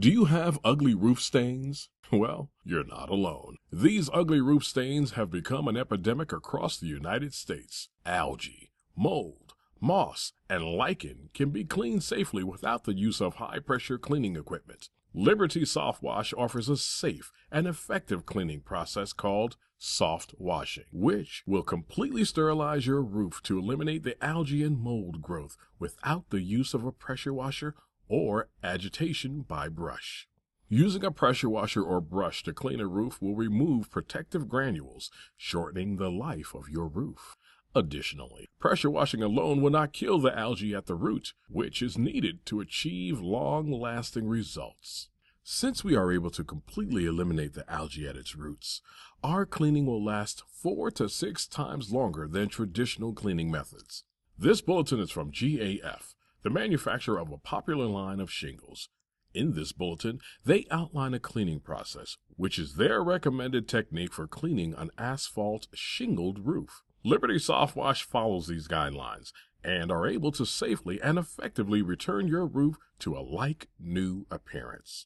Do you have ugly roof stains? Well, you're not alone. These ugly roof stains have become an epidemic across the United States. Algae, mold, moss, and lichen can be cleaned safely without the use of high-pressure cleaning equipment. Liberty SoftWash offers a safe and effective cleaning process called soft washing, which will completely sterilize your roof to eliminate the algae and mold growth without the use of a pressure washer or agitation by brush. Using a pressure washer or brush to clean a roof will remove protective granules, shortening the life of your roof. Additionally, pressure washing alone will not kill the algae at the root, which is needed to achieve long-lasting results. Since we are able to completely eliminate the algae at its roots, our cleaning will last 4 to 6 times longer than traditional cleaning methods. This bulletin is from GAF, the manufacturer of a popular line of shingles. In this bulletin, they outline a cleaning process, which is their recommended technique for cleaning an asphalt shingled roof. Liberty SoftWash follows these guidelines and are able to safely and effectively return your roof to a like-new appearance.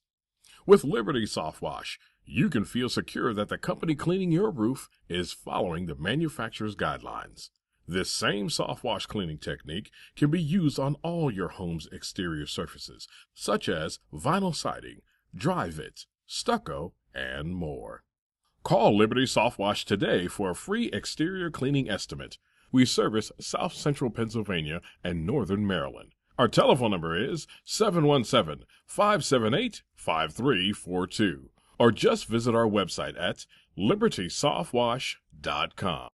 With Liberty SoftWash, you can feel secure that the company cleaning your roof is following the manufacturer's guidelines. This same soft wash cleaning technique can be used on all your home's exterior surfaces, such as vinyl siding, dry-vit, stucco, and more. Call Liberty SoftWash today for a free exterior cleaning estimate. We service South Central Pennsylvania and Northern Maryland. Our telephone number is 717-578-5342, or just visit our website at libertysoftwash.com.